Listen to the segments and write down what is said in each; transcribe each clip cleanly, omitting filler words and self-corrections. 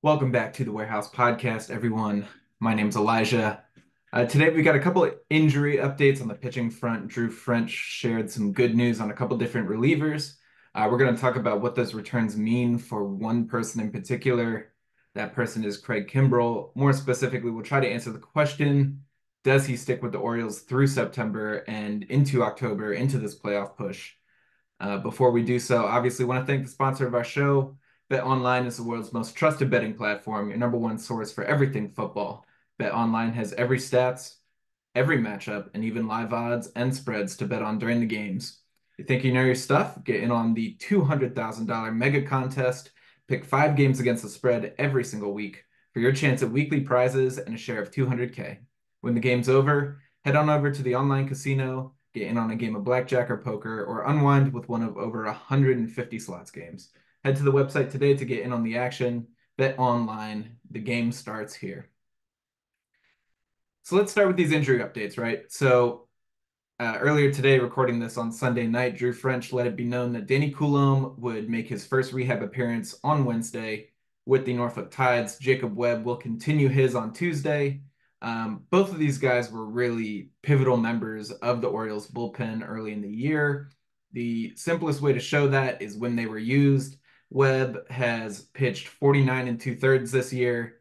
Welcome back to the Warehouse Podcast, everyone. My name's Elijah. Today we got a couple of injury updates on the pitching front. Drew French shared some good news on a couple different relievers. We're going to talk about what those returns mean for one person in particular. That person is Craig Kimbrel. More specifically, we'll try to answer the question, does he stick with the Orioles through September and into October, into this playoff push? Before we do so, obviously want to thank the sponsor of our show. BetOnline is the world's most trusted betting platform, your number one source for everything football. BetOnline has every stats, every matchup, and even live odds and spreads to bet on during the games. You think you know your stuff? Get in on the $200,000 mega contest. Pick 5 games against the spread every single week for your chance at weekly prizes and a share of 200K. When the game's over, head on over to the online casino, get in on a game of blackjack or poker, or unwind with one of over 150 slots games. Head to the website today to get in on the action. Bet online. The game starts here. So let's start with these injury updates, right? So earlier today, recording this on Sunday night, Drew French let it be known that Danny Coulombe would make his first rehab appearance on Wednesday with the Norfolk Tides. Jacob Webb will continue his on Tuesday. Both of these guys were really pivotal members of the Orioles bullpen early in the year. The simplest way to show that is when they were used. Webb has pitched 49 and two-thirds this year.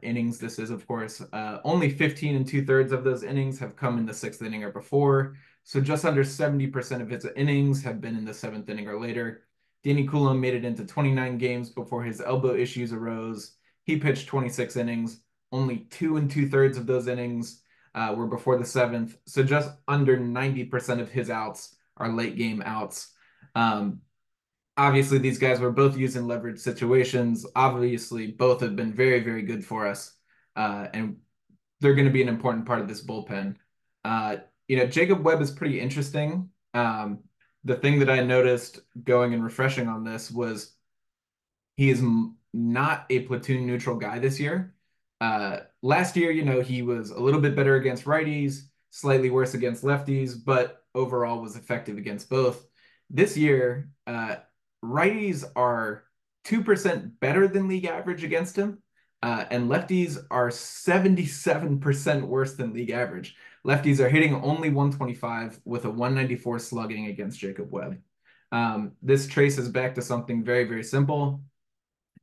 Innings, this is, of course. Only 15 and two-thirds of those innings have come in the sixth inning or before. So just under 70% of his innings have been in the seventh inning or later. Danny Coulombe made it into 29 games before his elbow issues arose. He pitched 26 innings. Only 2 and two-thirds of those innings were before the seventh. So just under 90% of his outs are late game outs. Obviously, these guys were both used in leverage situations. Obviously, both have been very, very good for us. And they're going to be an important part of this bullpen. Jacob Webb is pretty interesting. The thing that I noticed going and refreshing on this was he is not a platoon neutral guy this year. Last year, he was a little bit better against righties, slightly worse against lefties, but overall was effective against both. This year, righties are 2% better than league average against him, and lefties are 77% worse than league average. Lefties are hitting only 125 with a 194 slugging against Jacob Webb. This traces back to something very, very simple.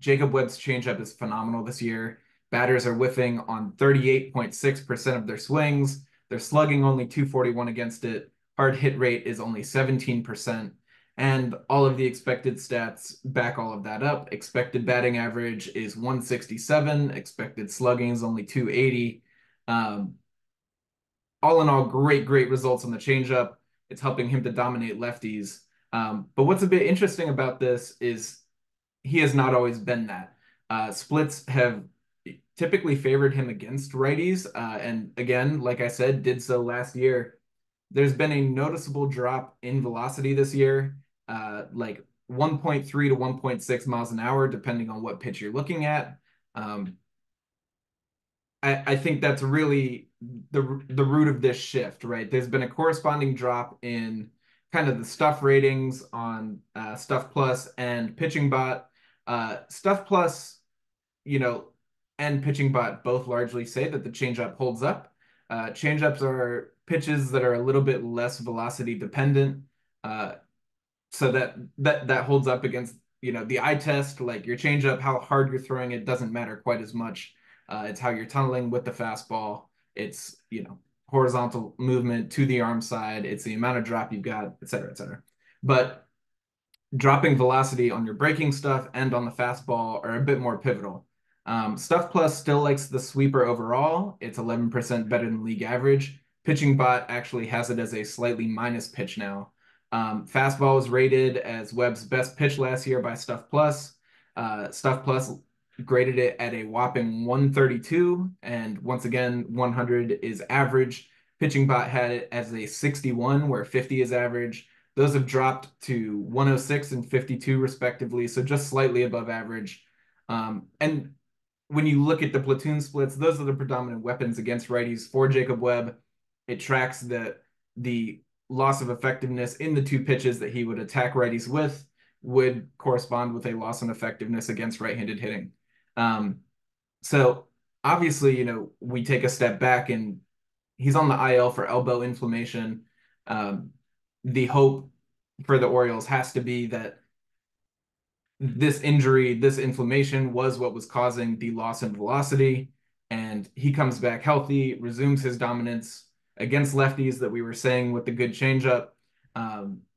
Jacob Webb's changeup is phenomenal this year. Batters are whiffing on 38.6% of their swings. They're slugging only 241 against it. Hard hit rate is only 17%. And all of the expected stats back all of that up. Expected batting average is 167. Expected slugging is only 280. All in all, great, great results on the changeup. It's helping him to dominate lefties. But what's a bit interesting about this is he has not always been that. Splits have typically favored him against righties. And again, like I said, did so last year. There's been a noticeable drop in velocity this year, like 1.3 to 1.6 miles an hour, depending on what pitch you're looking at. I think that's really the root of this shift, right? There's been a corresponding drop in kind of the stuff ratings on Stuff Plus and Pitching Bot. Stuff Plus, you know, and Pitching Bot both largely say that the changeup holds up. Changeups are pitches that are a little bit less velocity dependent, so that holds up against the eye test. Like your changeup, how hard you're throwing it doesn't matter quite as much. It's how you're tunneling with the fastball. It's horizontal movement to the arm side. It's the amount of drop you've got, et cetera, et cetera. But dropping velocity on your breaking stuff and on the fastball are a bit more pivotal. Stuff Plus still likes the sweeper overall. It's 11% better than league average. Pitching Bot actually has it as a slightly minus pitch now. Fastball was rated as Webb's best pitch last year by Stuff Plus. Stuff Plus graded it at a whopping 132, and once again, 100 is average. Pitching Bot had it as a 61, where 50 is average. Those have dropped to 106 and 52 respectively, so just slightly above average. And when you look at the platoon splits, those are the predominant weapons against righties for Jacob Webb. It tracks the loss of effectiveness in the two pitches that he would attack righties with would correspond with a loss in effectiveness against right-handed hitting. Um, so obviously, we take a step back and he's on the IL for elbow inflammation. Um, the hope for the Orioles has to be that this injury, this inflammation was what was causing the loss in velocity. And he comes back healthy, resumes his dominance against lefties that we were saying with the good changeup.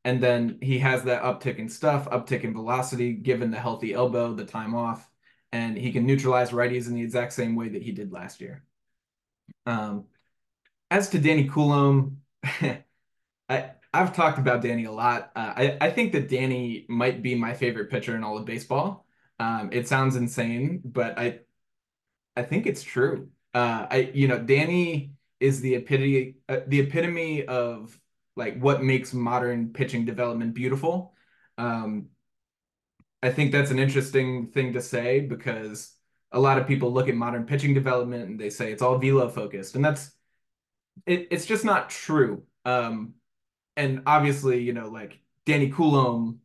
And then he has that uptick in stuff, uptick in velocity, given the healthy elbow, the time off, and he can neutralize righties in the exact same way that he did last year. Um, as to Danny Coulombe, I've talked about Danny a lot. I think that Danny might be my favorite pitcher in all of baseball. It sounds insane, but I think it's true. Danny is the epitome of like what makes modern pitching development beautiful. Um, I think that's an interesting thing to say because a lot of people look at modern pitching development and they say it's all velo focused, and it's just not true. And obviously, like Danny Coulombe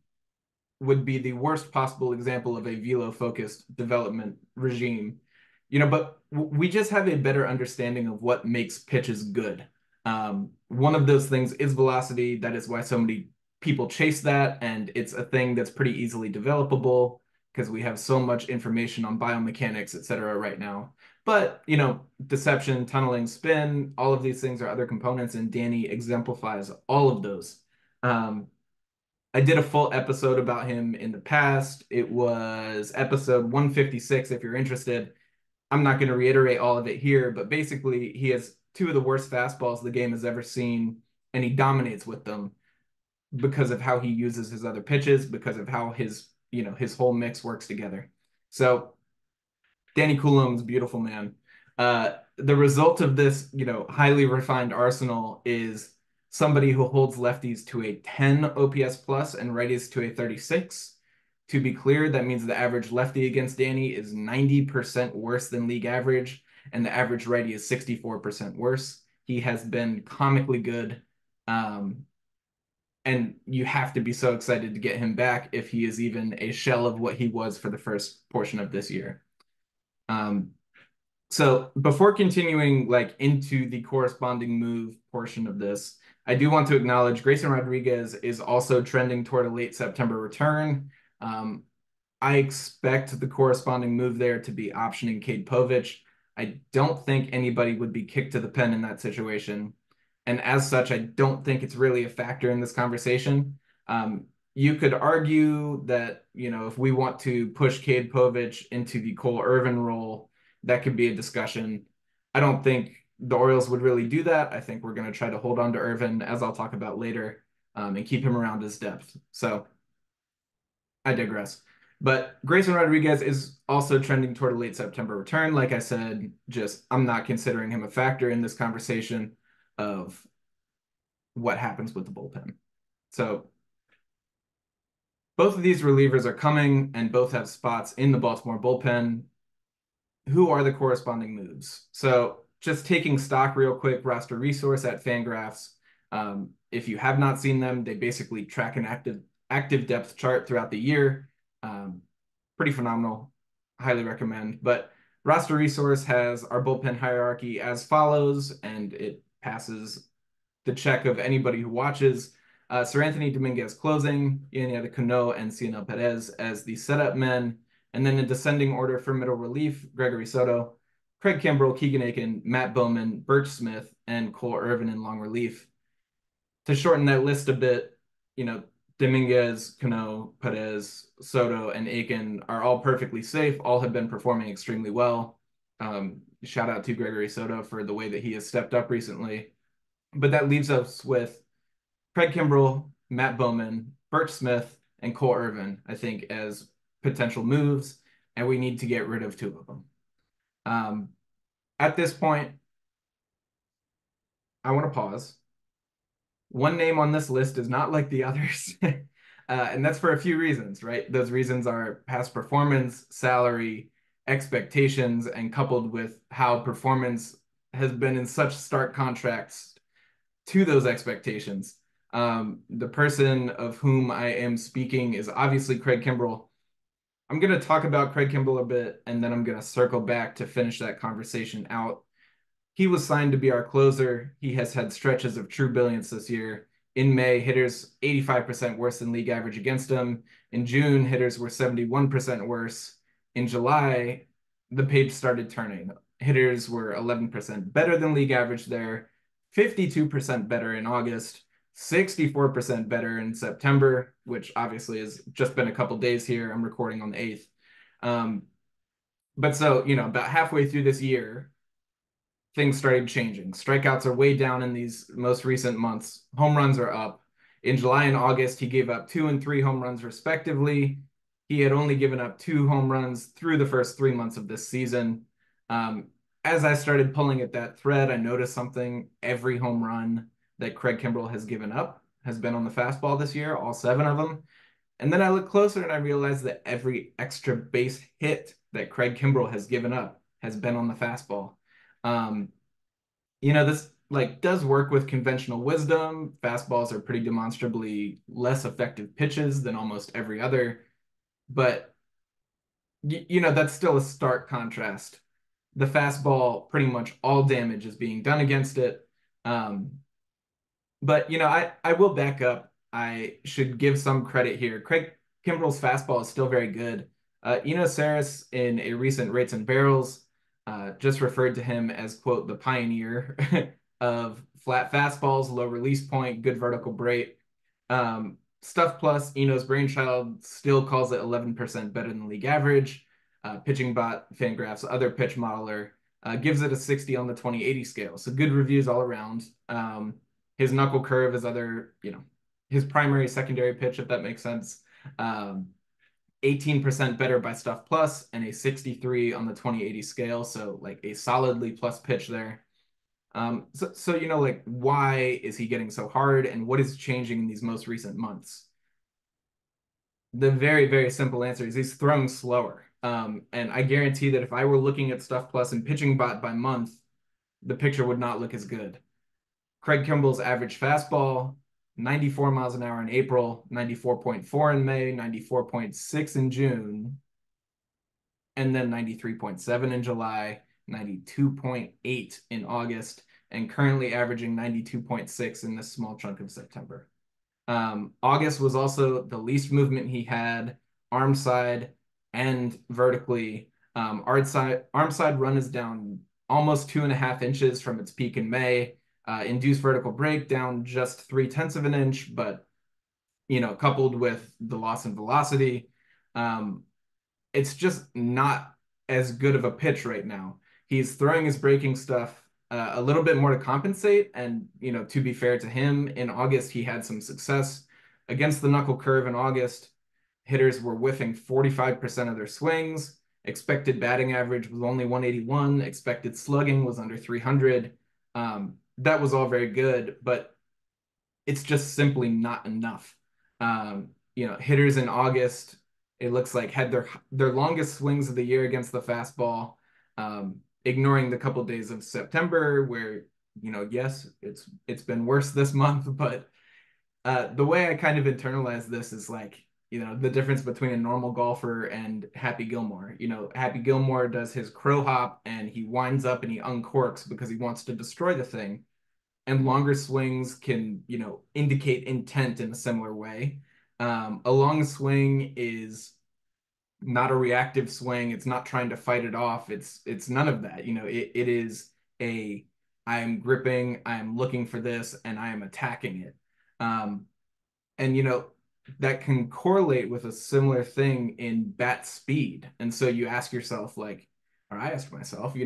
would be the worst possible example of a velo focused development regime. But we just have a better understanding of what makes pitches good. One of those things is velocity. That is why so many people chase that, and it's a thing that's pretty easily developable because we have so much information on biomechanics, et cetera, right now. But, deception, tunneling, spin, all of these things are other components, and Danny exemplifies all of those. Um, I did a full episode about him in the past. It was episode 156, if you're interested. I'm not going to reiterate all of it here, but basically, he has two of the worst fastballs the game has ever seen, and he dominates with them because of how he uses his other pitches, because of how his whole mix works together. So Danny Coulombe's beautiful, man. The result of this, highly refined arsenal is somebody who holds lefties to a 10 OPS plus and righties to a 36. To be clear, that means the average lefty against Danny is 90% worse than league average, and the average righty is 64% worse. He has been comically good. And you have to be so excited to get him back if he is even a shell of what he was for the first portion of this year. Um, so before continuing like into the corresponding move portion of this, I do want to acknowledge Grayson Rodriguez is also trending toward a late September return. Um, I expect the corresponding move there to be optioning Cade Povich. I don't think anybody would be kicked to the pen in that situation. And as such, I don't think it's really a factor in this conversation. You could argue that, if we want to push Cade Povich into the Cole Irvin role, that could be a discussion. I don't think the Orioles would really do that. I think we're going to try to hold on to Irvin, as I'll talk about later, and keep him around his depth. So I digress. But Grayson Rodriguez is also trending toward a late September return. Like I said, just I'm not considering him a factor in this conversation of what happens with the bullpen. So both of these relievers are coming and both have spots in the Baltimore bullpen. Who are the corresponding moves? So just taking stock real quick, roster resource at Fangraphs. If you have not seen them, they basically track an active depth chart throughout the year. Pretty phenomenal. Highly recommend. But roster resource has our bullpen hierarchy as follows, and it passes the check of anybody who watches. Sir Anthony Dominguez closing, Yaniel Cano and Cianel Perez as the setup men, and then in descending order for middle relief, Gregory Soto, Craig Kimbrel, Keegan Aiken, Matt Bowman, Birch Smith, and Cole Irvin in long relief. To shorten that list a bit, Dominguez, Cano, Perez, Soto, and Aiken are all perfectly safe. All have been performing extremely well. Shout out to Gregory Soto for the way that he has stepped up recently. But that leaves us with Craig Kimbrel, Matt Bowman, Birch Smith, and Cole Irvin, I think, as potential moves, and we need to get rid of two of them. At this point, I want to pause. One name on this list is not like the others, and that's for a few reasons, right? Those reasons are past performance, salary, expectations, and coupled with how performance has been in such stark contrast to those expectations. The person of whom I am speaking is obviously Craig Kimbrel. I'm going to talk about Craig Kimbrel a bit, and then I'm going to circle back to finish that conversation out. He was signed to be our closer. He has had stretches of true brilliance this year. In May, hitters 85% worse than league average against him. In June, hitters were 71% worse. In July, the page started turning. Hitters were 11% better than league average there, 52% better in August, 64% better in September, which obviously has just been a couple days here. I'm recording on the 8th. But so, about halfway through this year, things started changing. Strikeouts are way down in these most recent months. Home runs are up. In July and August, he gave up 2 and 3 home runs respectively. He had only given up 2 home runs through the first 3 months of this season. Um, as I started pulling at that thread, I noticed something. Every home run that Craig Kimbrel has given up has been on the fastball this year, all 7 of them. And then I look closer and I realize that every extra base hit that Craig Kimbrel has given up has been on the fastball. Um, this like does work with conventional wisdom. Fastballs are pretty demonstrably less effective pitches than almost every other, but that's still a stark contrast. The fastball, pretty much all damage is being done against it. Um, but I will back up. I should give some credit here. Craig Kimbrel's fastball is still very good. Saris in a recent Rates and Barrels just referred to him as, quote, the pioneer of flat fastballs, low release point, good vertical break. Stuff Plus, Eno's brainchild, still calls it 11% better than league average. Pitching Bot, Fangraphs, other pitch modeler, gives it a 60 on the 20/80 scale. So good reviews all around. His knuckle curve is his primary secondary pitch, if that makes sense. 18% better by Stuff Plus and a 63 on the 20/80 scale. So like a solidly plus pitch there. So like why is he getting so hard and what is changing in these most recent months? The very, very simple answer is he's throwing slower. And I guarantee that if I were looking at Stuff Plus and Pitching Bot by month, the picture would not look as good. Craig Kimbrel's average fastball, 94 miles an hour in April, 94.4 in May, 94.6 in June, and then 93.7 in July, 92.8 in August, and currently averaging 92.6 in this small chunk of September. August was also the least movement he had, arm side and vertically. Arm side run is down almost 2.5 inches from its peak in May. Induced vertical break down just 0.3 of an inch, but coupled with the loss in velocity, it's just not as good of a pitch right now. He's throwing his breaking stuff a little bit more to compensate. And, to be fair to him, in August, he had some success against the knuckle curve in August. Hitters were whiffing 45% of their swings. Expected batting average was only 181. Expected slugging was under 300. That was all very good, but it's just simply not enough. Hitters in August, it looks like had their longest swings of the year against the fastball, ignoring the couple days of September where, yes, it's been worse this month, but the way I kind of internalize this is like, the difference between a normal golfer and Happy Gilmore. Happy Gilmore does his crow hop and he winds up and he uncorks because he wants to destroy the thing. And longer swings can, indicate intent in a similar way. A long swing is not a reactive swing. It's not trying to fight it off. It's none of that. It is I'm gripping, I'm looking for this, and I am attacking it. And that can correlate with a similar thing in bat speed. And so you ask yourself, like, or I asked myself,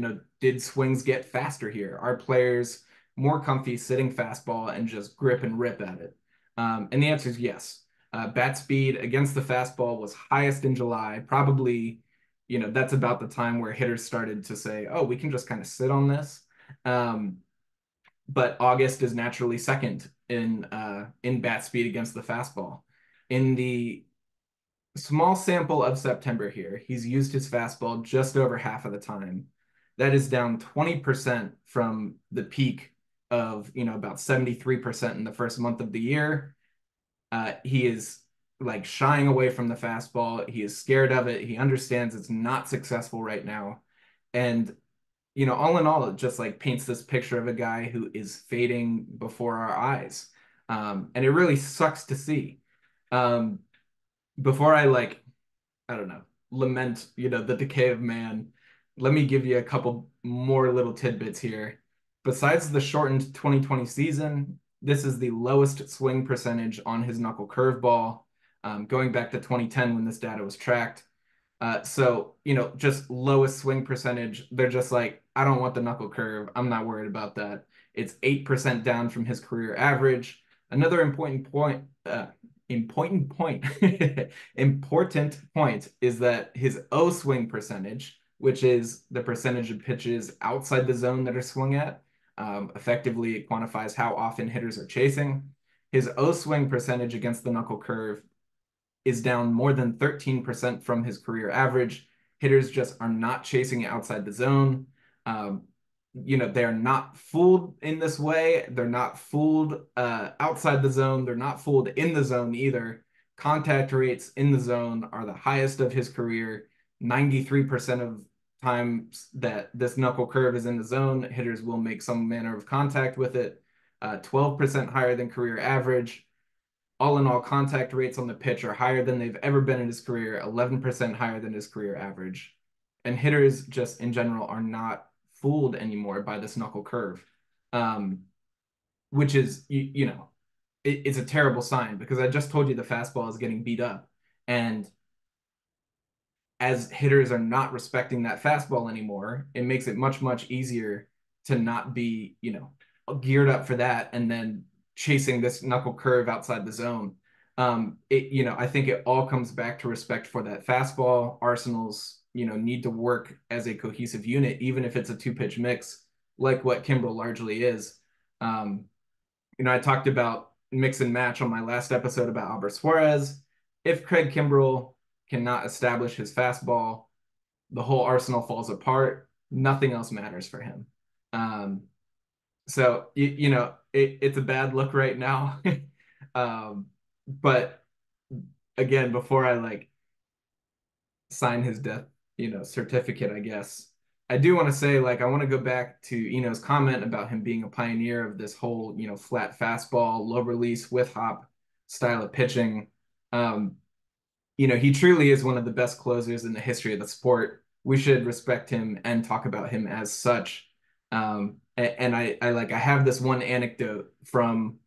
did swings get faster here? Are players more comfy sitting fastball and just grip and rip at it? And the answer is yes. Bat speed against the fastball was highest in July. Probably, that's about the time where hitters started to say, oh, we can just kind of sit on this. But August is naturally second in bat speed against the fastball. In the small sample of September here, he's used his fastball just over half of the time. That is down 20% from the peak of, about 73% in the first month of the year. He is like shying away from the fastball. He is scared of it. He understands it's not successful right now. And, all in all, it just like paints this picture of a guy who is fading before our eyes. And it really sucks to see. Um, Before I like, I don't know, lament, the decay of man, let me give you a couple more little tidbits here. Besides the shortened 2020 season, this is the lowest swing percentage on his knuckle curveball, going back to 2010 when this data was tracked. So, just lowest swing percentage. They're just like, I don't want the knuckle curve. I'm not worried about that. It's 8% down from his career average. Another important point, important point is that his O swing percentage, which is the percentage of pitches outside the zone that are swung at, effectively it quantifies how often hitters are chasing. His O swing percentage against the knuckle curve is down more than 13% from his career average. Hitters just are not chasing outside the zone. Um, they're not fooled in this way. They're not fooled outside the zone. They're not fooled in the zone either. Contact rates in the zone are the highest of his career. 93% of times that this knuckle curve is in the zone, hitters will make some manner of contact with it. 12% higher than career average. All in all, contact rates on the pitch are higher than they've ever been in his career, 11% higher than his career average. And hitters just in general are not fooled anymore by this knuckle curve, um, which is, it's a terrible sign because I just told you the fastball is getting beat up. And as hitters are not respecting that fastball anymore, it makes it much, much easier to not be, geared up for that and then chasing this knuckle curve outside the zone. I think it all comes back to respect for that fastball. Arsenals, need to work as a cohesive unit, even if it's a two-pitch mix, like what Kimbrel largely is. Um, I talked about mix and match on my last episode about Albert Suarez. If Craig Kimbrel cannot establish his fastball, the whole arsenal falls apart. Nothing else matters for him. Um, so it's a bad look right now. But again, before I like sign his death, certificate, I guess I do want to say like I want to go back to Eno's comment about him being a pioneer of this whole flat fastball, low release with hop style of pitching. Um, he truly is one of the best closers in the history of the sport. We should respect him and talk about him as such. And I have this one anecdote from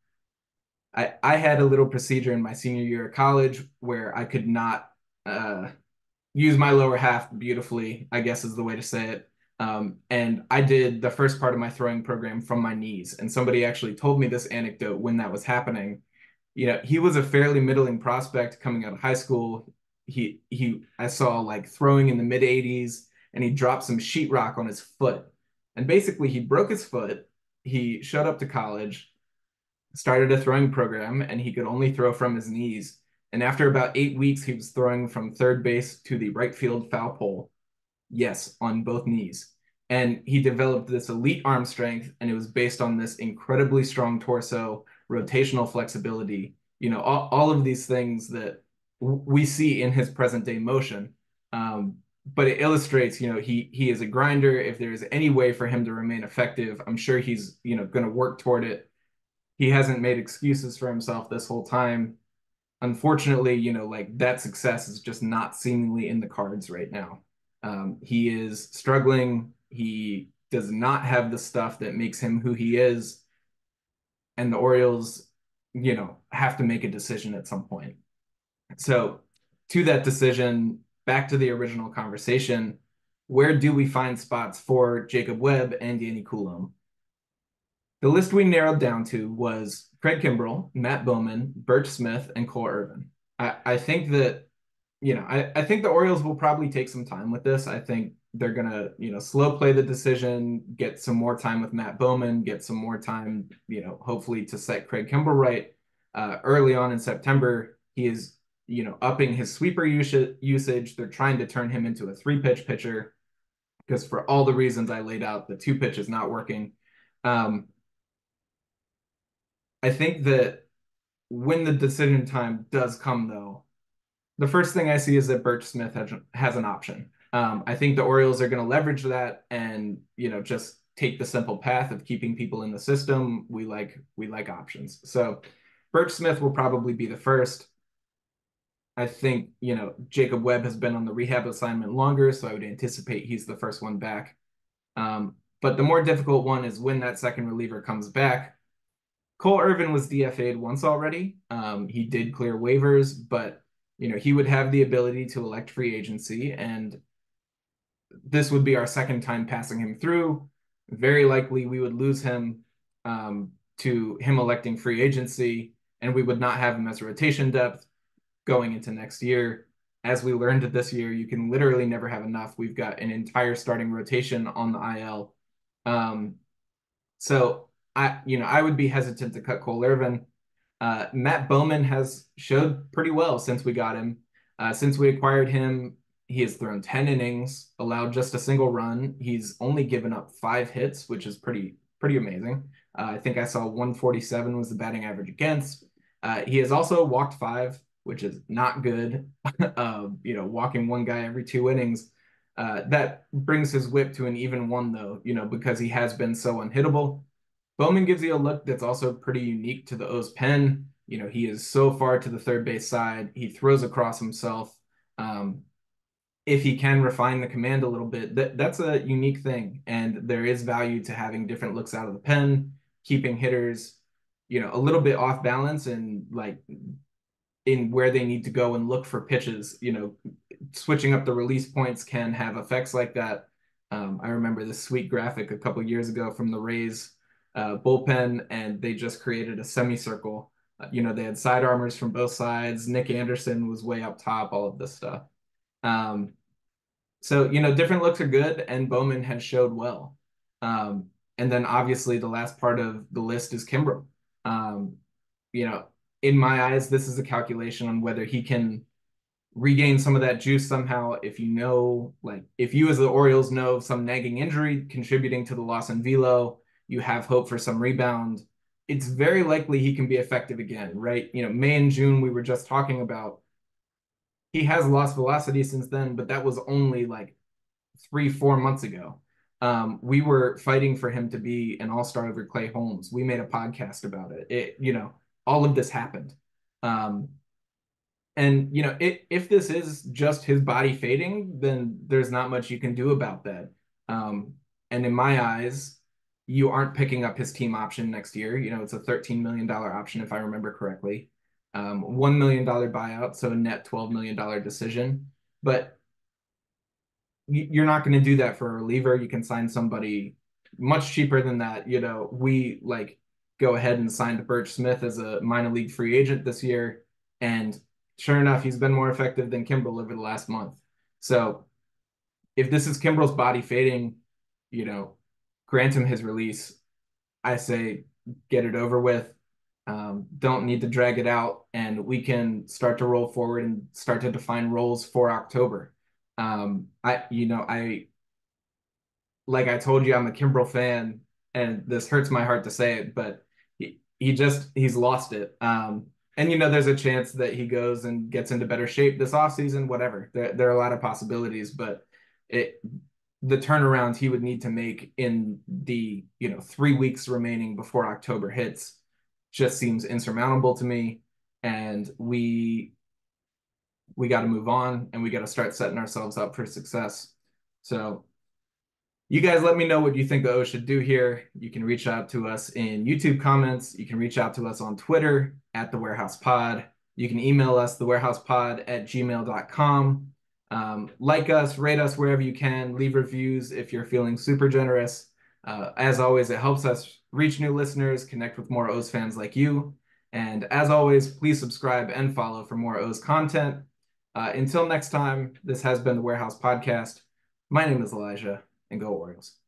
I had a little procedure in my senior year of college where I could not uh, use my lower half beautifully, I guess is the way to say it. And I did the first part of my throwing program from my knees. And somebody actually told me this anecdote when that was happening. He was a fairly middling prospect coming out of high school. I saw like throwing in the mid 80s and he dropped some sheetrock on his foot. And basically he broke his foot. He showed up to college, started a throwing program, and he could only throw from his knees. And after about 8 weeks, he was throwing from third base to the right field foul pole. Yes, on both knees. And he developed this elite arm strength, and it was based on this incredibly strong torso, rotational flexibility, all of these things that we see in his present day motion. But it illustrates, he is a grinder. If there's any way for him to remain effective, I'm sure he's, going to work toward it. He hasn't made excuses for himself this whole time. Unfortunately, like that success is just not seemingly in the cards right now. He is struggling. He does not have the stuff that makes him who he is. And the Orioles, have to make a decision at some point. So, to that decision, back to the original conversation, where do we find spots for Jacob Webb and Danny Coulombe? The list we narrowed down to was Craig Kimbrel, Matt Bowman, Birch Smith, and Cole Irvin. I think that, I think the Orioles will probably take some time with this. I think they're gonna, slow play the decision, get some more time with Matt Bowman, get some more time, hopefully to set Craig Kimbrel right. Early on in September, he is, upping his sweeper usage. They're trying to turn him into a three-pitch pitcher because for all the reasons I laid out, the two pitch is not working. I think that when the decision time does come, though, the first thing I see is that Birch Smith has an option. I think the Orioles are going to leverage that and, just take the simple path of keeping people in the system. We like options. So Birch Smith will probably be the first. I think, Jacob Webb has been on the rehab assignment longer, so I would anticipate he's the first one back. But the more difficult one is when that second reliever comes back. Cole Irvin was DFA'd once already. He did clear waivers, but he would have the ability to elect free agency, and this would be our second time passing him through. Very likely we would lose him to him electing free agency, and we would not have him as rotation depth going into next year. As we learned this year, you can literally never have enough. We've got an entire starting rotation on the IL. So I would be hesitant to cut Cole Irvin. Matt Bowman has showed pretty well since we got him. Since we acquired him, he has thrown 10 innings, allowed just a single run. He's only given up 5 hits, which is pretty amazing. I think I saw 147 was the batting average against. He has also walked 5, which is not good. Walking one guy every 2 innings. That brings his whip to an even 1, though, because he has been so unhittable. Bowman gives you a look that's also pretty unique to the O's pen. He is so far to the third base side. He throws across himself. If he can refine the command a little bit, that's a unique thing. And there is value to having different looks out of the pen, keeping hitters, a little bit off balance and like in where they need to go and look for pitches. Switching up the release points can have effects like that. I remember this sweet graphic a couple years ago from the Rays bullpen, and they just created a semicircle. They had side armors from both sides. Nick Anderson was way up top, all of this stuff. So, different looks are good, and Bowman has showed well. And then obviously the last part of the list is Kimbrel. In my eyes, this is a calculation on whether he can regain some of that juice somehow. If you as the Orioles know some nagging injury contributing to the loss in velo, you have hope for some rebound. It's very likely he can be effective again, right? May and June we were just talking about. He has lost velocity since then, but that was only like 3-4 months ago. We were fighting for him to be an all-star over Clay Holmes. We made a podcast about it. All of this happened. And if this is just his body fading, then there's not much you can do about that. And in my eyes, you aren't picking up his team option next year. It's a $13 million option, if I remember correctly. $1 million buyout, so a net $12 million decision. But you're not going to do that for a reliever. You can sign somebody much cheaper than that. We go ahead and signed Birch Smith as a minor league free agent this year. And sure enough, he's been more effective than Kimbrel over the last month. So if this is Kimbrel's body fading, grant him his release. I say get it over with. Don't need to drag it out, and we can start to roll forward and start to define roles for October. I like I told you, I'm a Kimbrel fan, and this hurts my heart to say it, but he's lost it. And there's a chance that he goes and gets into better shape this offseason, whatever. There are a lot of possibilities, but the turnaround he would need to make in the 3 weeks remaining before October hits just seems insurmountable to me. And we got to move on, and we got to start setting ourselves up for success. So you guys let me know what you think the O should do here. You can reach out to us in YouTube comments. You can reach out to us on Twitter at The Warehouse Pod. You can email us, thewarehousepod@gmail.com. Like us, rate us wherever you can. Leave reviews if you're feeling super generous. As always, it helps us reach new listeners, connect with more O's fans like you. And as always, please subscribe and follow for more O's content. Until next time, this has been the Warehouse Podcast. My name is Elijah, and go Orioles.